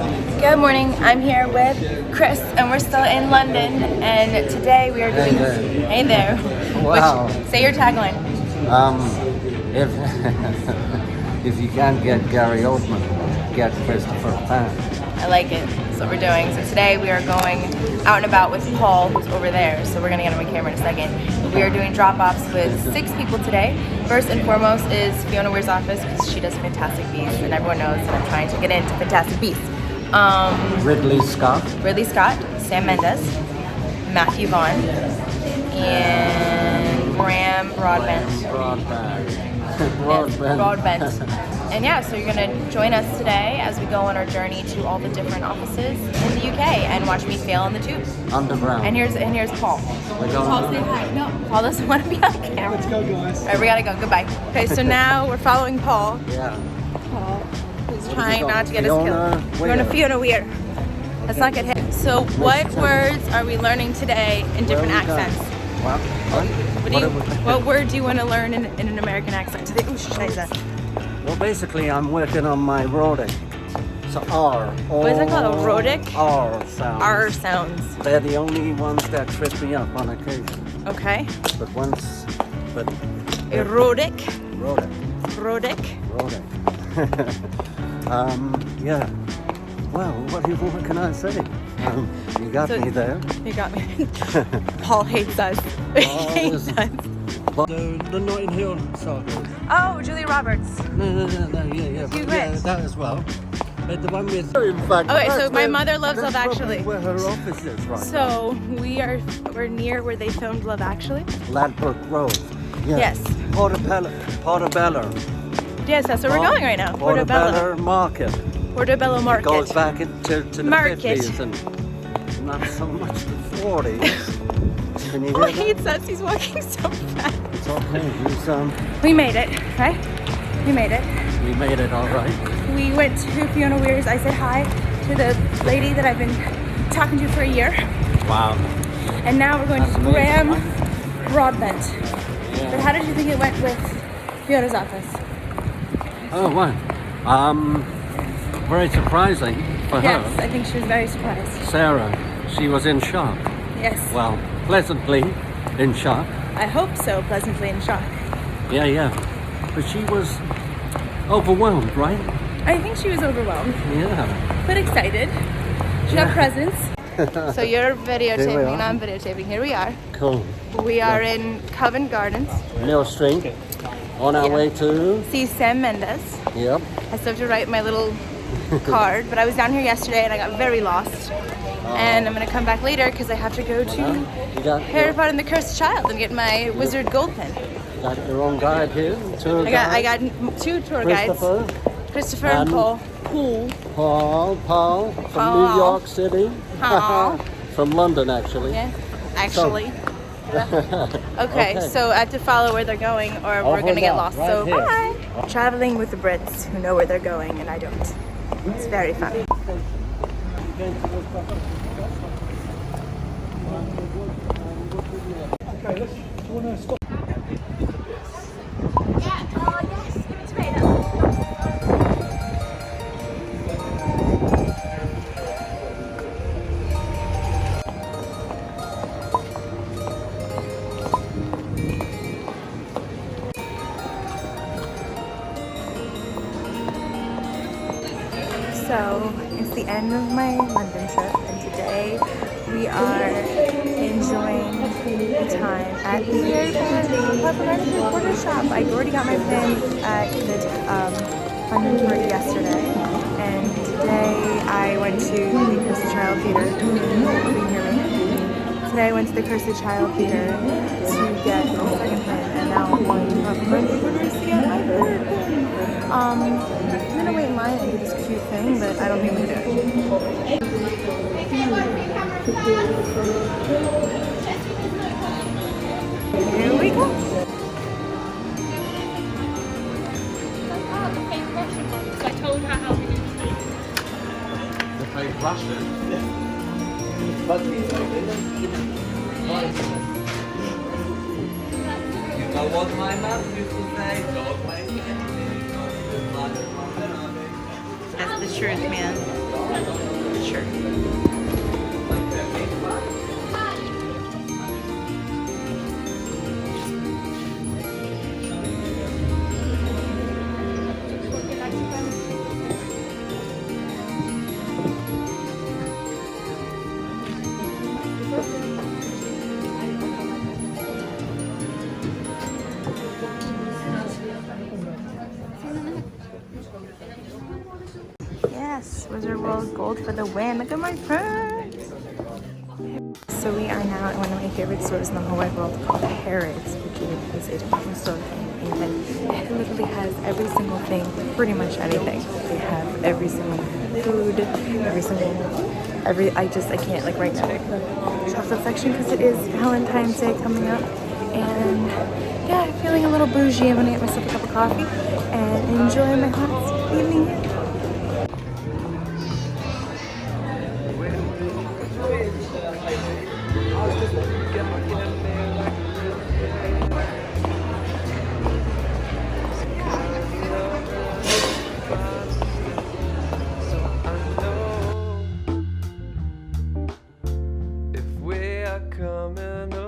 Good morning, I'm here with Chris and we're still in London and today we are doing... Hey there. Wow. Say your tagline. If you can't get Gary Oldman, get Christopher Pan. I like it. That's what we're doing. So today we are going out and about with Paul, who's over there. So we're going to get him a camera in a second. We are doing drop-offs with 6 people today. First and foremost is Fiona Weir's office because she does Fantastic Beasts and everyone knows that I'm trying to get into Fantastic Beasts. Ridley Scott, Sam Mendes, Matthew Vaughn, and Broadbent. And yeah, so you're gonna join us today as we go on our journey to all the different offices in the UK and watch me fail on the tube. Underground. And here's Paul. Paul, say hi. No, Paul doesn't want to be on camera. Let's go, guys. All right, we gotta go. Goodbye. Okay, so now we're following Paul. Yeah. Paul, who's trying not to get us killed. We're going to Fiona Weir. Let's not get hit. So what words are we learning today in different accents? What word do you want to learn in an American accent today? Well, basically, I'm working on my rhotic. So R. What is it called? A rhotic? R sounds. R sounds. They're the only ones that trip me up on occasion. Okay. But Rhotic. Rhotic. Yeah. Well, what can I say? You got me there. You got me. Paul hates us. He hates us. The Notting Hill saga. Oh, Julia Roberts. No, yeah. That as well. But the one with... In fact, okay, so my mother loves Love Actually. Where her office is right So we're near where they filmed Love Actually. Ladbroke Road. Yeah. Yes. Portobello. Yes, that's where we're going right now. Portobello Market. Portobello Market. It goes back into the Market. 50s and not so much the 40s. Can you hear that? Hates us. He's walking so fast. It's okay. We made it, right? We made it. We made it all right. We went to Fiona Weir's. I said hi to the lady that I've been talking to for a year. Wow. And now we're going to Broadbent. Yeah. But how did you think it went with Fiona's office? Oh, wow. Very surprising for her. Yes, I think she was very surprised. Sarah, she was in shock. Yes. Well, pleasantly in shock. I hope so, pleasantly in shock. Yeah. But she was overwhelmed, right? I think she was overwhelmed. Yeah. But excited. She got presents. So you're videotaping and I'm videotaping. Here we are. Cool. We are in Covent Gardens. Mill Street. On our way to... see Sam Mendes. Yep. I still have to write my little card, but I was down here yesterday and I got very lost. And I'm going to come back later because I have to go to Harrod and the Cursed Child and get my wizard gold pen. You got your own guide here? I got 2 tour guides. Christopher and Paul. Paul from New York City. From London, actually. Yeah, actually. Okay, so I have to follow where they're going or we're going to get lost. So bye! Traveling with the Brits who know where they're going and I don't. It's very fun. Okay, do you want to stop? So it's the end of my London trip and today we are enjoying the time at the reporter shop. I already got my pin at the London tour yesterday and today I went to the Cursed Child Theatre. Can you hear me? Today I went to the Cursed Child Theatre to get my second pin and now I'm going to Puffin to get my third pin. I'm gonna wait in line and do this cute thing, but I don't think I'm gonna do it. Here we go. The fake Russian one, because I told her how we do it. The fake Russian? You know what my mom used to say? Don't make anything. That's the truth, man. Wizard World Gold for the win. Look at my friends. So we are now at one of my favorite stores in the whole wide world called Harrod's, which is a department store in England. It literally has every single thing, pretty much anything. They have every single food, I can't, like right now, the chocolate section because it is Valentine's Day coming up. And yeah, I'm feeling a little bougie. I'm gonna get myself a cup of coffee and enjoy my hot evening. If we are coming